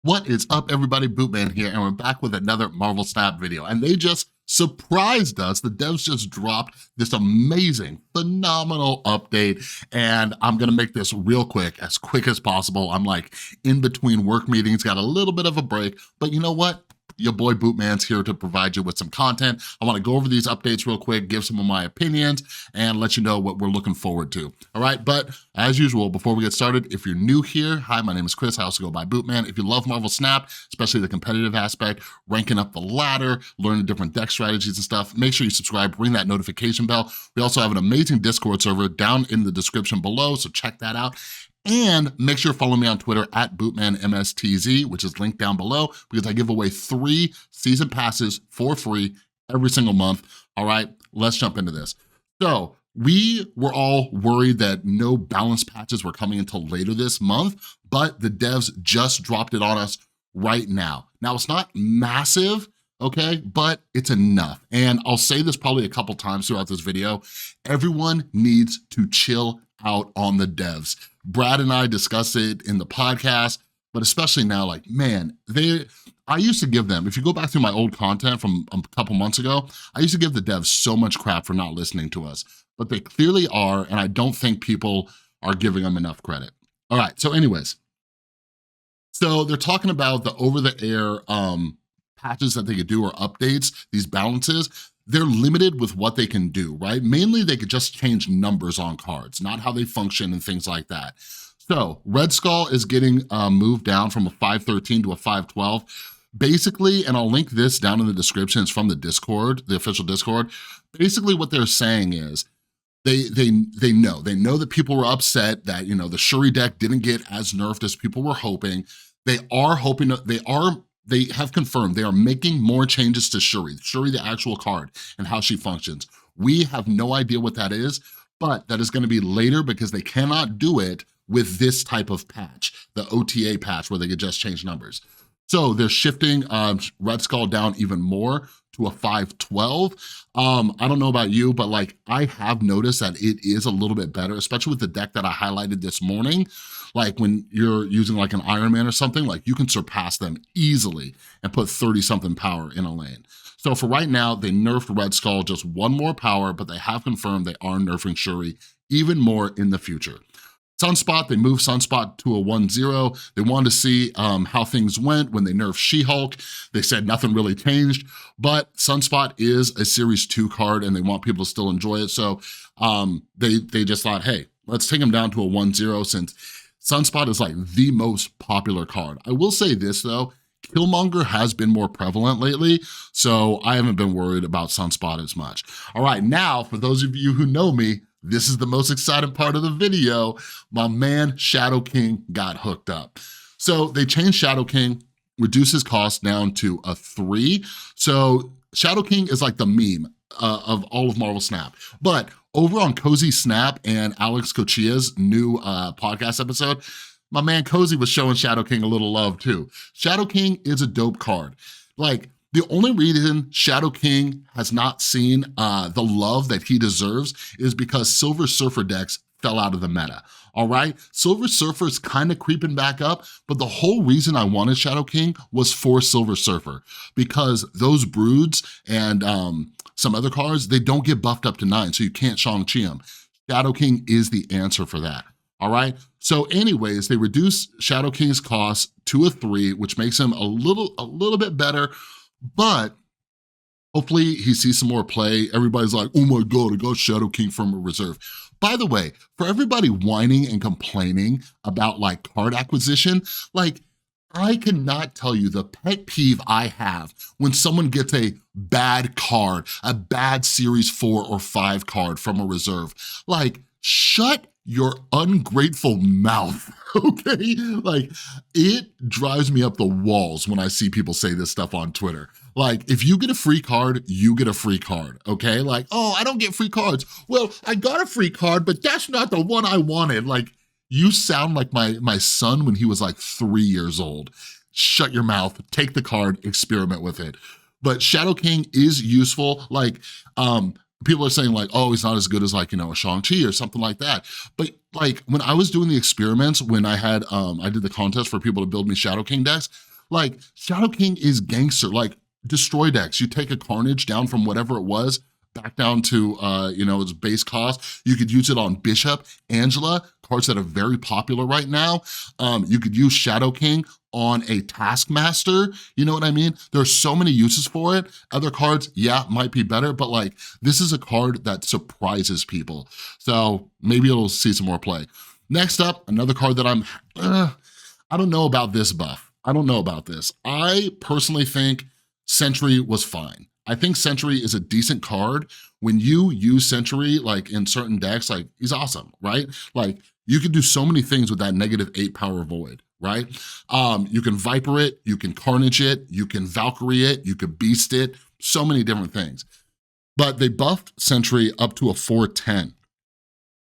What is up, everybody? Bootman here, and we're back with another Marvel Snap video. And they just surprised us. The devs just dropped this amazing, phenomenal update, and I'm gonna make this real quick as possible. I'm like in between work meetings, got a little bit of a break, but you know what? Your boy Bootman's here to provide you with some content. I wanna go over these updates real quick, give some of my opinions, and let you know what we're looking forward to, all right? But as usual, before we get started, if you're new here, hi, my name is Chris, I also go by Bootman. If you love Marvel Snap, especially the competitive aspect, ranking up the ladder, learning different deck strategies and stuff, make sure you subscribe, ring that notification bell. We also have an amazing Discord server down in the description below, so check that out. And make sure to follow me on Twitter at BootmanMSTZ, which is linked down below, because I give away 3 season passes for free every single month. All right, let's jump into this. So we were all worried that no balance patches were coming until later this month, but the devs just dropped it on us right now. Now, it's not massive, okay, but it's enough. And I'll say this probably a couple times throughout this video. Everyone needs to chill out on the devs. Brad and I discussed it in the podcast, but especially now, like, man, I used to give them, if you go back through my old content from a couple months ago, I used to give the devs so much crap for not listening to us, but they clearly are, and I don't think people are giving them enough credit. All right, so anyways, so they're talking about the over-the-air patches that they could do or updates, these balances. They're limited with what they can do, right? Mainly they could just change numbers on cards, not how they function and things like that. So Red Skull is getting moved down from a 513 to a 512. Basically, and I'll link this down in the description, it's from the Discord, the official Discord. Basically what they're saying is, they know that people were upset that, you know, the Shuri deck didn't get as nerfed as people were hoping. They have confirmed they are making more changes to Shuri, the actual card, and how she functions. We have no idea what that is, but that is gonna be later because they cannot do it with this type of patch, the OTA patch where they could just change numbers. So they're shifting Red Skull down even more to a 512. I don't know about you, but like I have noticed that it is a little bit better, especially with the deck that I highlighted this morning. Like when you're using like an Iron Man or something, like you can surpass them easily and put 30 something power in a lane. So for right now, they nerfed Red Skull just 1 more power, but they have confirmed they are nerfing Shuri even more in the future. Sunspot, they moved Sunspot to a 1-0. They wanted to see how things went when they nerfed She-Hulk. They said nothing really changed, but Sunspot is a Series 2 card and they want people to still enjoy it. So they just thought, hey, let's take him down to a 1-0 since Sunspot is like the most popular card. I will say this though, Killmonger has been more prevalent lately, so I haven't been worried about Sunspot as much. All right, now, for those of you who know me, this is the most exciting part of the video. My man, Shadow King, got hooked up. So they changed Shadow King, reduced his cost down to a 3. So Shadow King is like the meme of all of Marvel Snap. But over on Cozy Snap and Alex Cochia's new podcast episode, my man Cozy was showing Shadow King a little love too. Shadow King is a dope card. Like, the only reason Shadow King has not seen the love that he deserves is because Silver Surfer decks fell out of the meta, all right? Silver Surfer is kind of creeping back up, but the whole reason I wanted Shadow King was for Silver Surfer, because those Broods and some other cards, they don't get buffed up to 9, so you can't Shang-Chi them. Shadow King is the answer for that. All right, so anyways, they reduced Shadow King's cost to a 3, which makes him a little bit better, but hopefully he sees some more play. Everybody's like, oh my God, I got Shadow King from a reserve. By the way, for everybody whining and complaining about like card acquisition, like I cannot tell you the pet peeve I have when someone gets a bad card, a bad Series 4 or 5 card from a reserve. Like, shut your ungrateful mouth, okay? Like, it drives me up the walls when I see people say this stuff on Twitter. Like, if you get a free card, you get a free card, okay? Like, oh, I don't get free cards. Well, I got a free card, but that's not the one I wanted. Like, you sound like my son when he was like 3 years old. Shut your mouth, take the card, experiment with it. But Shadow King is useful. Like, people are saying like, oh, he's not as good as like, you know, a Shang-Chi or something like that. But like when I was doing the experiments, when I had, I did the contest for people to build me Shadow King decks, Like, Shadow King is gangster. Like, destroy decks. You take a Carnage down from whatever it was, back down to, you know, its base cost. You could use it on Bishop, Angela, cards that are very popular right now. You could use Shadow King on a Taskmaster, you know what I mean? There's so many uses for it. Other cards, yeah, might be better, but like, this is a card that surprises people. So maybe it'll see some more play. Next up, another card that I don't know about this buff. I don't know about this. I personally think Sentry was fine. I think Sentry is a decent card. When you use Sentry, like in certain decks, like he's awesome, right? Like you can do so many things with that -8 power void, right? You can Viper it, you can Carnage it, you can Valkyrie it, you could Beast it, so many different things. But they buffed Sentry up to a 410.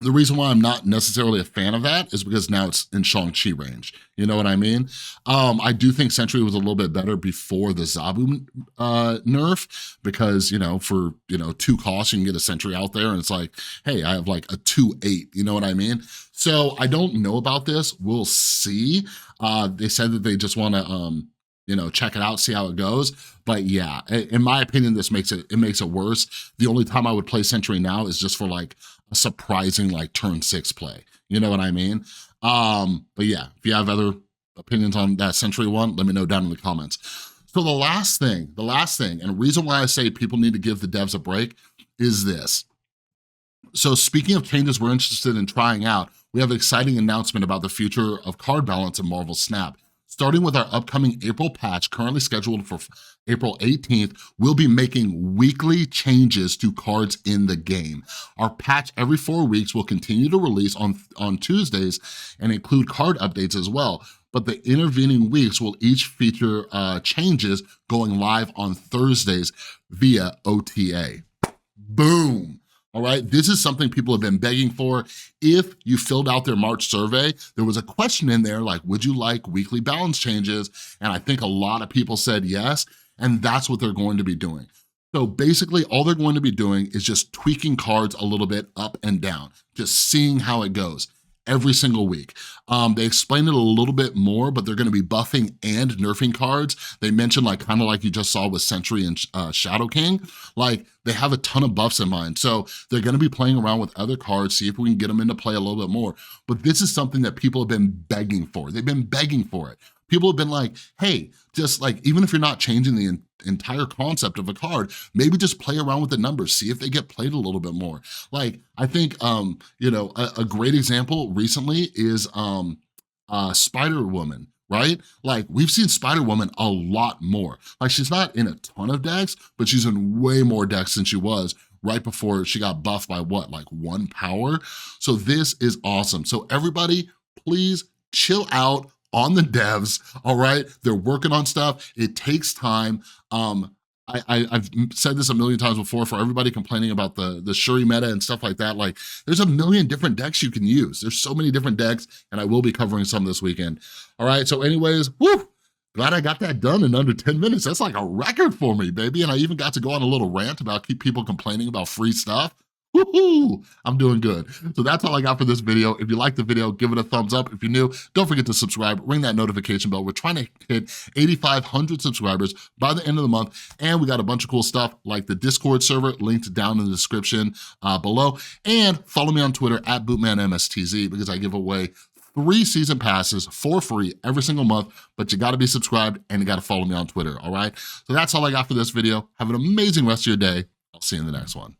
The reason why I'm not necessarily a fan of that is because now it's in Shang-Chi range. You know what I mean? I do think Sentry was a little bit better before the Zabu nerf because, you know, for, you know, 2 costs, you can get a Sentry out there and it's like, hey, I have like a 2/8, you know what I mean? So I don't know about this. We'll see. They said that they just want to, you know, check it out, see how it goes. But yeah, in my opinion, this makes it worse. The only time I would play Sentry now is just for like a surprising like turn 6 play. You know what I mean? But yeah, if you have other opinions on that Sentry one, let me know down in the comments. So the last thing, and the reason why I say people need to give the devs a break is this. So speaking of changes we're interested in trying out, we have an exciting announcement about the future of card balance in Marvel Snap. Starting with our upcoming April patch, currently scheduled for April 18th, we'll be making weekly changes to cards in the game. Our patch every 4 weeks will continue to release on Tuesdays and include card updates as well. But the intervening weeks will each feature changes going live on Thursdays via OTA. Boom. All right, this is something people have been begging for. If you filled out their March survey, there was a question in there like, would you like weekly balance changes? And I think a lot of people said yes, and that's what they're going to be doing. So basically all they're going to be doing is just tweaking cards a little bit up and down, just seeing how it goes every single week. They explained it a little bit more, but they're gonna be buffing and nerfing cards. They mentioned like, kind of like you just saw with Sentry and Shadow King, like they have a ton of buffs in mind. So they're gonna be playing around with other cards, see if we can get them into play a little bit more. But this is something that people have been begging for. They've been begging for it. People have been like, hey, just like, even if you're not changing the entire concept of a card, maybe just play around with the numbers, see if they get played a little bit more. Like, I think, you know, a great example recently is Spider-Woman, right? Like, we've seen Spider-Woman a lot more. Like, she's not in a ton of decks, but she's in way more decks than she was right before she got buffed by what, like 1 power? So this is awesome. So everybody, please chill out on the devs, all right? They're working on stuff. It takes time. I've said this a million times before for everybody complaining about the Shuri meta and stuff like that. Like, there's a million different decks you can use. There's so many different decks, and I will be covering some this weekend. All right, so anyways, woo! Glad I got that done in under 10 minutes. That's like a record for me, baby. And I even got to go on a little rant about keep people complaining about free stuff. Woohoo! I'm doing good. So that's all I got for this video. If you liked the video, give it a thumbs up. If you're new, don't forget to subscribe, ring that notification bell. We're trying to hit 8,500 subscribers by the end of the month, and we got a bunch of cool stuff like the Discord server linked down in the description below, and follow me on Twitter at BootmanMSTZ because I give away 3 season passes for free every single month, but you gotta be subscribed and you gotta follow me on Twitter, all right? So that's all I got for this video. Have an amazing rest of your day. I'll see you in the next one.